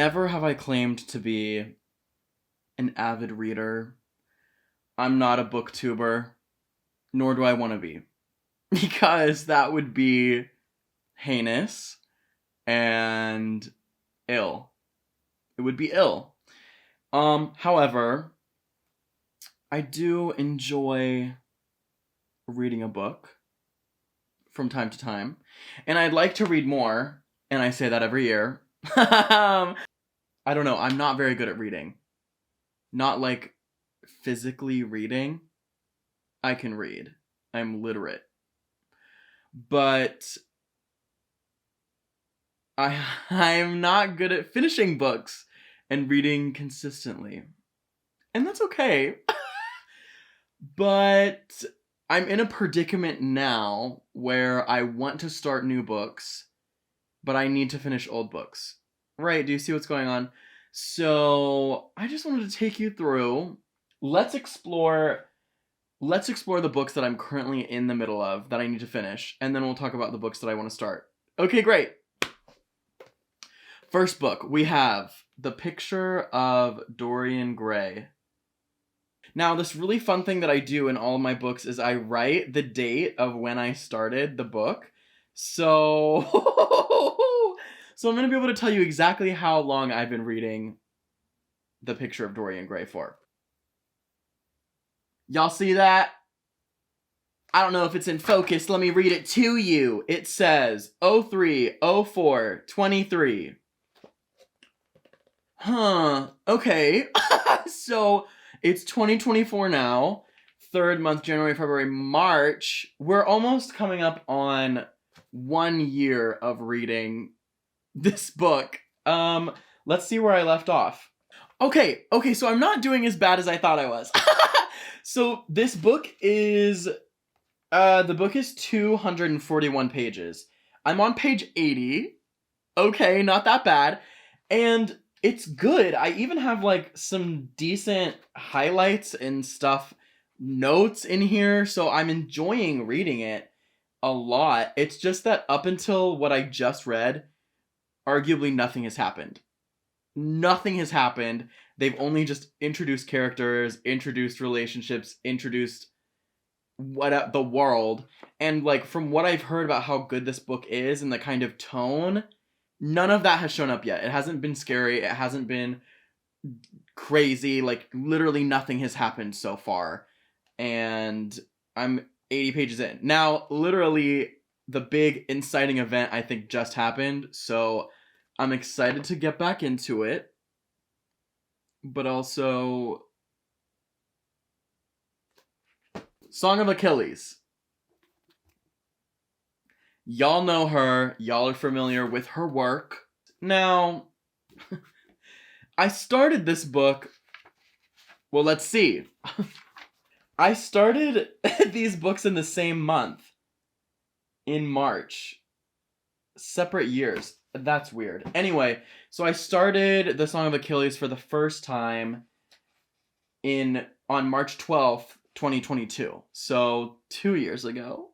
never have I claimed to be an avid reader. I'm not a booktuber, nor do I want to be, because that would be heinous and ill. It would be ill. However, I do enjoy reading a book from time to time, and I'd like to read more, and I say that every year. I don't know, I'm not very good at reading. Not like physically reading. I can read. I'm literate. But I'm not good at finishing books and reading consistently. And that's okay. But I'm in a predicament now where I want to start new books, but I need to finish old books. Right, do you see what's going on? So I just wanted to take you through. Let's explore the books that I'm currently in the middle of that I need to finish, and then we'll talk about the books that I want to start. Okay, great. First book, we have The Picture of Dorian Gray. Now, this really fun thing that I do in all of my books is I write the date of when I started the book. So, I'm going to be able to tell you exactly how long I've been reading The Picture of Dorian Gray for. Y'all see that? I don't know if it's in focus. Let me read it to you. It says 03/04/23. Huh. Okay. So it's 2024 now. Third month, January, February, March. We're almost coming up on 1 year of reading this book. Let's see where I left off. Okay, so I'm not doing as bad as I thought I was. So this book is 241 pages. I'm on page 80. Okay, not that bad. And it's good. I even have like some decent highlights and stuff, notes in here, so I'm enjoying reading it a lot. It's just that up until what I just read, arguably nothing has happened. Nothing has happened. They've only just introduced characters, introduced relationships, introduced the world, and like from what I've heard about how good this book is and the kind of tone, none of that has shown up yet. It hasn't been scary, it hasn't been crazy, like literally nothing has happened so far, and I'm 80 pages in. Now, literally the big inciting event I think just happened, so I'm excited to get back into it, but also Song of Achilles. Y'all know her. Y'all are familiar with her work. Now, I started this book... Well, let's see. I started these books in the same month. In March. Separate years. That's weird. Anyway, so I started the Song of Achilles for the first time on March 12th, 2022. So 2 years ago.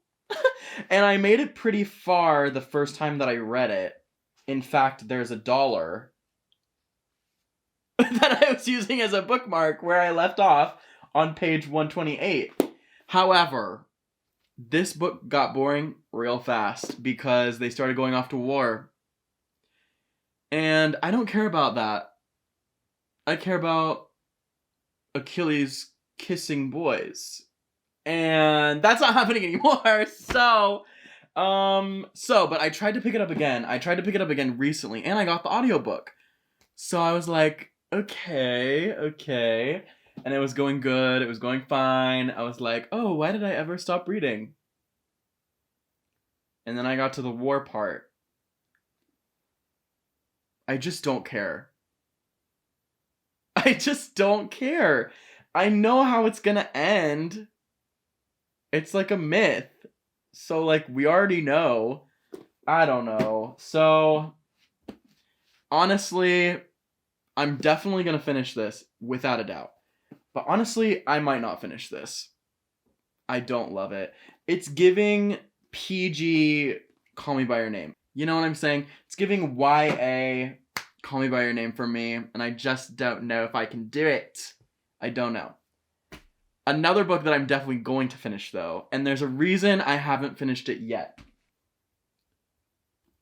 And I made it pretty far the first time that I read it. In fact, there's a dollar that I was using as a bookmark where I left off on page 128. However, this book got boring real fast because they started going off to war. And I don't care about that. I care about Achilles kissing boys. And that's not happening anymore. So, but I tried to pick it up again. I tried to pick it up again recently, and I got the audiobook. So I was like, okay. And it was going good. It was going fine. I was like, oh, why did I ever stop reading? And then I got to the war part. I just don't care. I just don't care. I know how it's gonna end. It's like a myth. So, like, we already know. I don't know. So, honestly, I'm definitely gonna finish this, without a doubt. But honestly, I might not finish this. I don't love it. It's giving PG Call Me By Your Name. You know what I'm saying? It's giving YA Call Me By Your Name for me, and I just don't know if I can do it. I don't know. Another book that I'm definitely going to finish, though, and there's a reason I haven't finished it yet.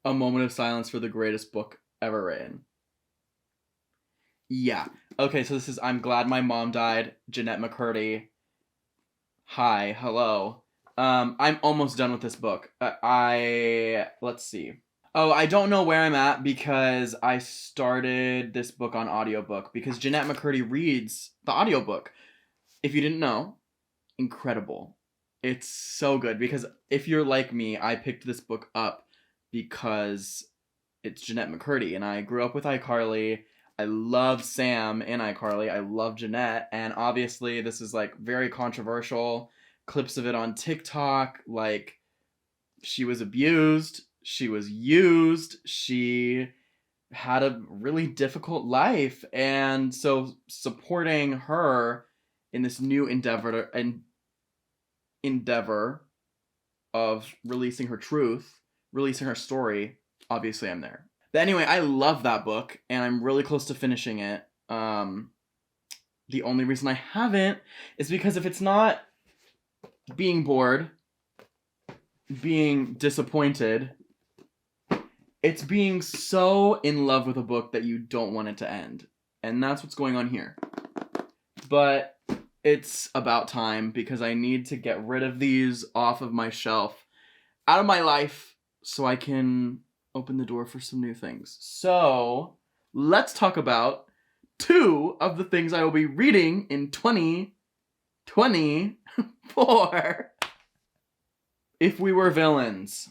A Moment of Silence for the Greatest Book Ever Written. Yeah. Okay, so this is I'm Glad My Mom Died, Jeanette McCurdy. Hi, hello. I'm almost done with this book. Let's see. Oh, I don't know where I'm at because I started this book on audiobook because Jeanette McCurdy reads the audiobook. If you didn't know, incredible. It's so good because if you're like me, I picked this book up because it's Jeanette McCurdy and I grew up with iCarly. I love Sam in iCarly. I love Jeanette, and obviously this is like very controversial. Clips of it on TikTok, like she was abused, she was used, she had a really difficult life, and so supporting her in this new endeavor of releasing her truth, releasing her story, obviously I'm there. But anyway, I love that book, and I'm really close to finishing it. The only reason I haven't is because if it's not being bored, being disappointed, it's being so in love with a book that you don't want it to end. And that's what's going on here. But it's about time because I need to get rid of these off of my shelf, out of my life, so I can open the door for some new things. So let's talk about 2 of the things I will be reading in 2024. If We Were Villains.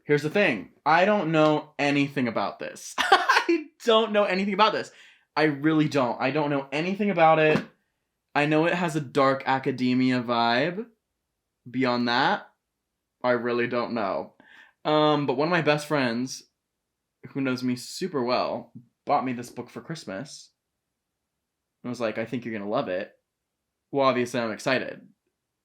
Here's the thing. I don't know anything about this. I don't know anything about this. I really don't. I don't know anything about it. I know it has a dark academia vibe. Beyond that, I really don't know. But one of my best friends, who knows me super well, bought me this book for Christmas. I was like, I think you're gonna love it. Well, obviously I'm excited.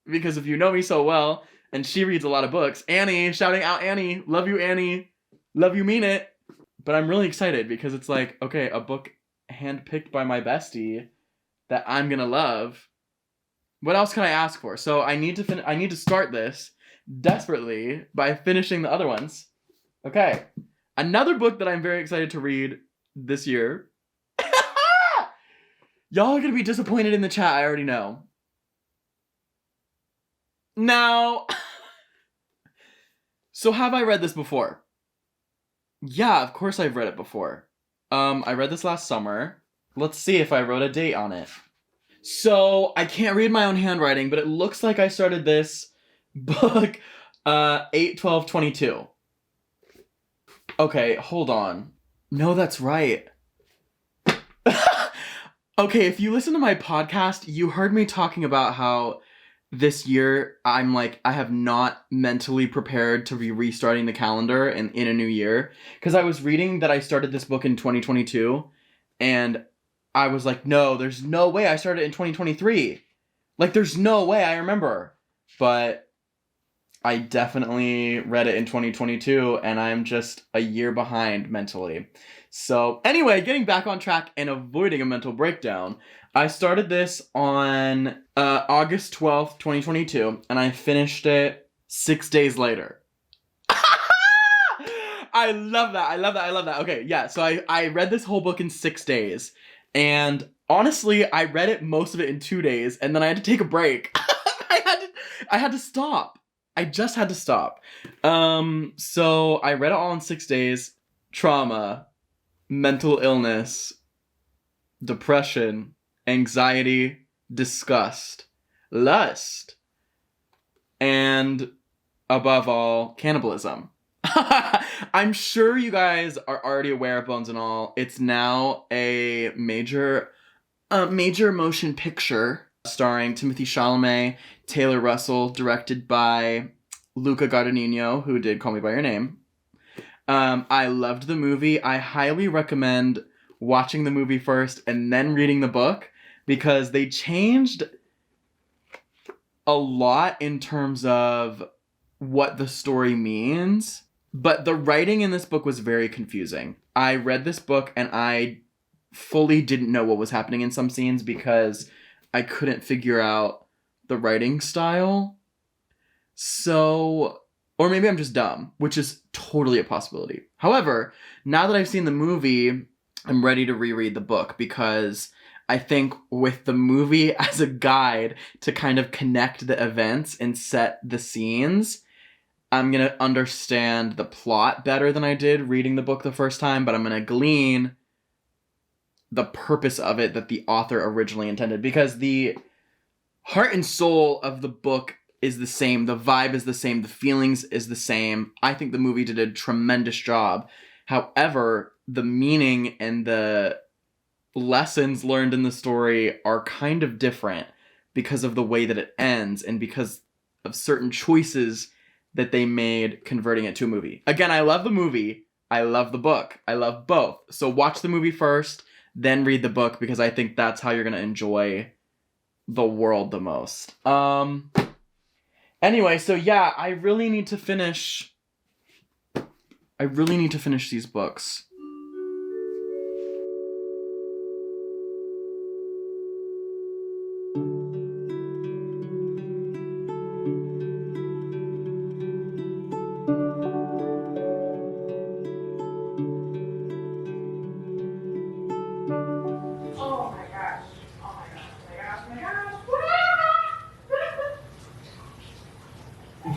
Because if you know me so well, and she reads a lot of books, Annie, shouting out Annie, love you Annie, love you mean it. But I'm really excited because it's like, okay, a book handpicked by my bestie that I'm gonna love. What else can I ask for? So I need to start this desperately by finishing the other ones. Okay. Another book that I'm very excited to read this year. Y'all are gonna be disappointed in the chat, I already know. Now, so have I read this before? Yeah, of course I've read it before. I read this last summer. Let's see if I wrote a date on it. So, I can't read my own handwriting, but it looks like I started this book 8/12/22. Okay, hold on. No, that's right. Okay, if you listen to my podcast, you heard me talking about how this year I have not mentally prepared to be restarting the calendar in a new year. Because I was reading that I started this book in 2022, and I was like, no, there's no way I started in 2023. Like, there's no way I remember. But I definitely read it in 2022, and I'm just a year behind mentally. So anyway, getting back on track and avoiding a mental breakdown, I started this on August 12th, 2022, and I finished it 6 days later. I love that. Okay, yeah, so I read this whole book in 6 days, and honestly, I read it, most of it in 2 days, and then I had to take a break. I had to stop. I just had to stop. So I read it all in 6 days. Trauma, mental illness, depression, anxiety, disgust, lust, and above all, cannibalism. I'm sure you guys are already aware of Bones and All. It's now a major motion picture starring Timothée Chalamet, Taylor Russell, directed by Luca Guadagnino, who did Call Me By Your Name. I loved the movie. I highly recommend watching the movie first and then reading the book because they changed a lot in terms of what the story means. But the writing in this book was very confusing. I read this book and I fully didn't know what was happening in some scenes because I couldn't figure out the writing style. So, or maybe I'm just dumb, which is totally a possibility. However, now that I've seen the movie, I'm ready to reread the book because I think with the movie as a guide to kind of connect the events and set the scenes, I'm going to understand the plot better than I did reading the book the first time, but I'm going to glean the purpose of it that the author originally intended, because the heart and soul of the book is the same. The vibe is the same. The feelings is the same. I think the movie did a tremendous job. However, the meaning and the lessons learned in the story are kind of different because of the way that it ends and because of certain choices that they made converting it to a movie. Again, I love the movie. I love the book. I love both. So watch the movie first, then read the book, because I think that's how you're going to enjoy the world the most. Anyway, so yeah, I really need to finish these books.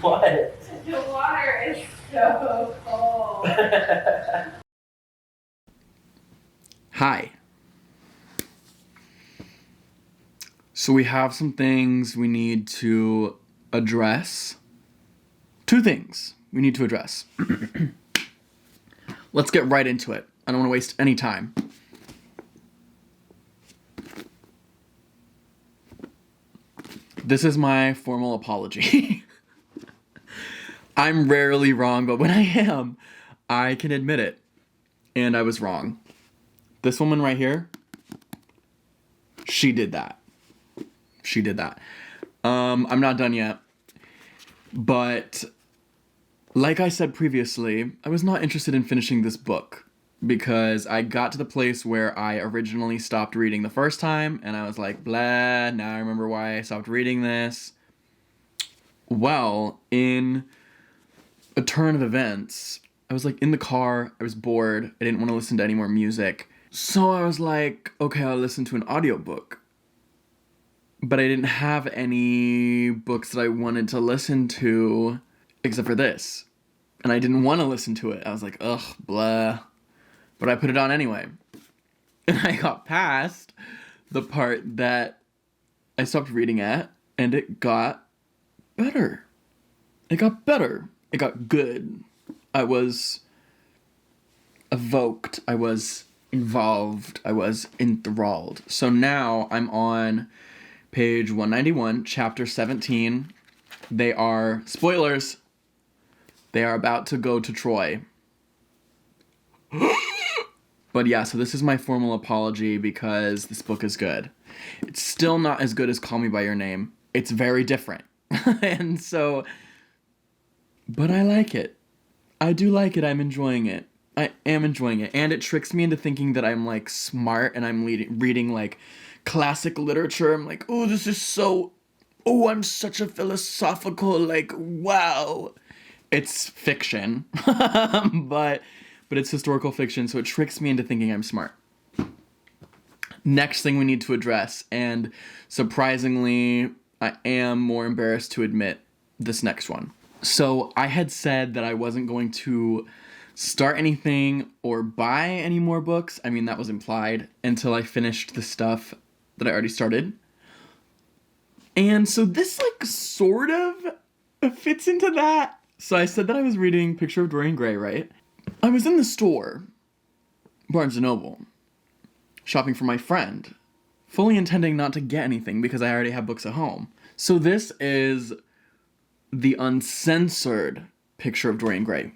What? The water is so cold. Hi. So we have some things we need to address. Two things we need to address. Let's get right into it. I don't want to waste any time. This is my formal apology. I'm rarely wrong, but when I am, I can admit it. And I was wrong. This woman right here, she did that. I'm not done yet. But like I said previously, I was not interested in finishing this book because I got to the place where I originally stopped reading the first time and I was like, blah, now I remember why I stopped reading this. Well, in a turn of events, I was like in the car, I was bored, I didn't want to listen to any more music. So I was like, okay, I'll listen to an audiobook. But I didn't have any books that I wanted to listen to except for this. And I didn't want to listen to it. I was like, ugh, blah. But I put it on anyway. And I got past the part that I stopped reading at, and it got better. It got better. It got good. I was evoked. I was involved. I was enthralled. So now I'm on page 191, chapter 17. They are, spoilers, they are about to go to Troy. But yeah, so this is my formal apology because this book is good. It's still not as good as Call Me By Your Name. It's very different. And so, but I like it. I do like it. I'm enjoying it. I am enjoying it. And it tricks me into thinking that I'm like smart and I'm reading like classic literature. I'm like, oh, this is so, oh, I'm such a philosophical, like, wow. It's fiction, but it's historical fiction, so it tricks me into thinking I'm smart. Next thing we need to address, and surprisingly, I am more embarrassed to admit this next one. So I had said that I wasn't going to start anything or buy any more books. I mean, that was implied until I finished the stuff that I already started. And so this like sort of fits into that. So I said that I was reading Picture of Dorian Gray, right? I was in the store, Barnes & Noble, shopping for my friend, fully intending not to get anything because I already have books at home. So this is the uncensored Picture of Dorian Gray.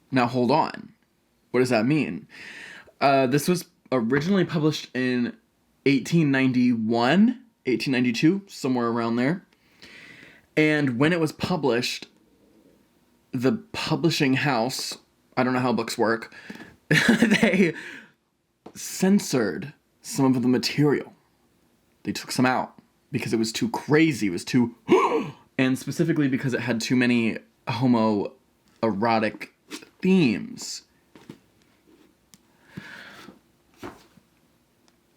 Now hold on. What does that mean? This was originally published in 1891, 1892, somewhere around there. And when it was published, the publishing house, I don't know how books work, they censored some of the material. They took some out because it was too crazy, it was too and specifically because it had too many homoerotic themes.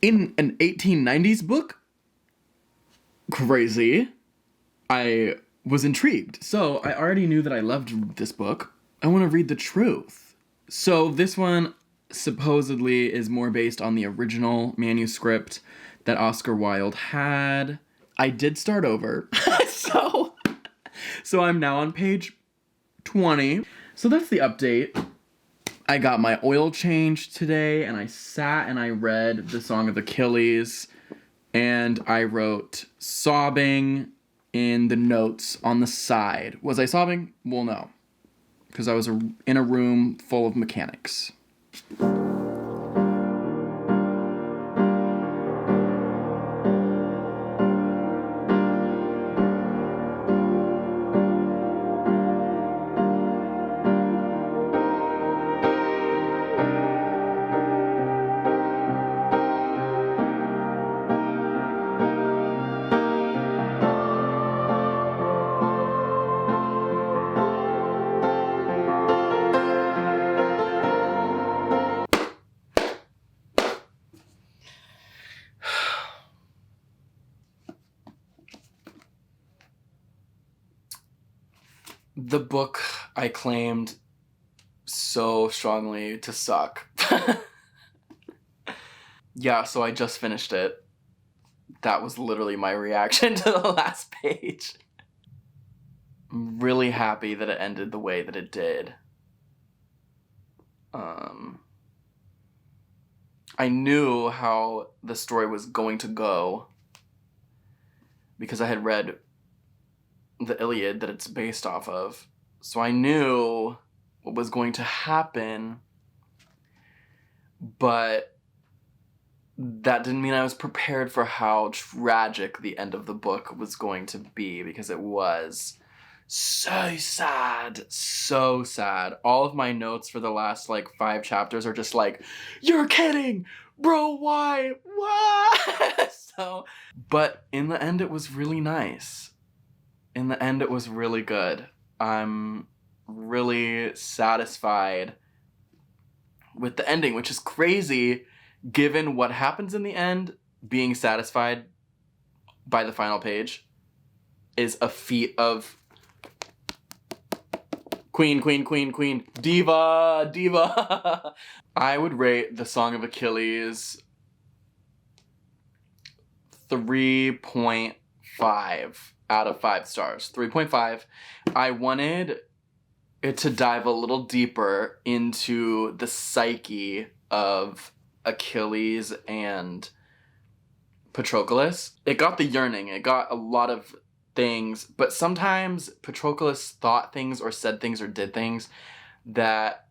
In an 1890s book, crazy, I was intrigued. So I already knew that I loved this book. I want to read the truth. So this one supposedly is more based on the original manuscript that Oscar Wilde had. I did start over. So I'm now on page 20. So that's the update. I got my oil change today, and I sat and I read the Song of Achilles, and I wrote sobbing in the notes on the side. Was I sobbing? Well, no, because I was in a room full of mechanics. The book I claimed so strongly to suck. Yeah, so I just finished it. That was literally my reaction to the last page. I'm really happy that it ended the way that it did. I knew how the story was going to go because I had read the Iliad that it's based off of. So I knew what was going to happen, but that didn't mean I was prepared for how tragic the end of the book was going to be, because it was so sad, so sad. All of my notes for the last 5 chapters are just you're kidding, bro, why? But in the end it was really nice. In the end, it was really good. I'm really satisfied with the ending, which is crazy given what happens in the end. Being satisfied by the final page is a feat of queen, diva. I would rate the Song of Achilles 3.5 out of 5 stars. 3.5. I wanted it to dive a little deeper into the psyche of Achilles and Patroclus. It got the yearning. It got a lot of things, but sometimes Patroclus thought things or said things or did things that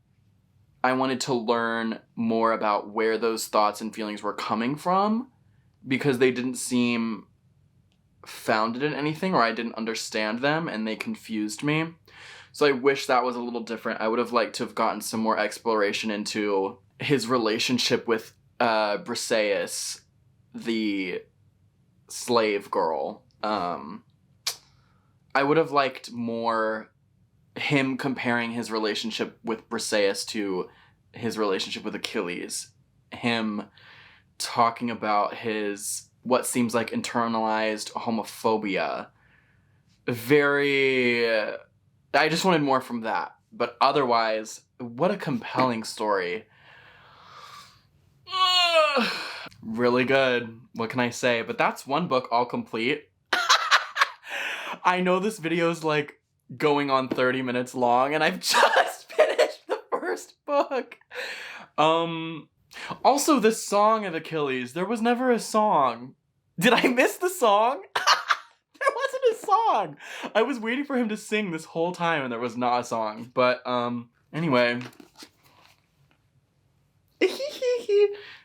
I wanted to learn more about where those thoughts and feelings were coming from, because they didn't seem founded in anything, or I didn't understand them and they confused me. So I wish that was a little different. I would have liked to have gotten some more exploration into his relationship with Briseis, the slave girl. I would have liked more him comparing his relationship with Briseis to his relationship with Achilles. Him talking about his what seems like internalized homophobia. I just wanted more from that. But otherwise, what a compelling story. Really good. What can I say? But that's one book all complete. I know this video is going on 30 minutes long, and I've just finished the first book. Also, the Song of Achilles. There was never a song. Did I miss the song? There wasn't a song. I was waiting for him to sing this whole time, and there was not a song. But, anyway.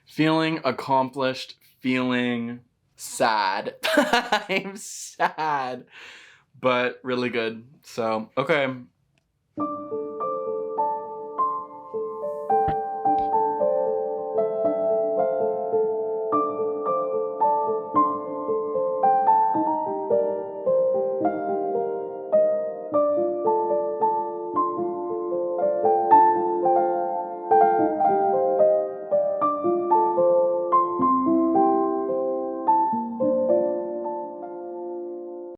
Feeling accomplished. Feeling sad. I'm sad. But really good. So, okay.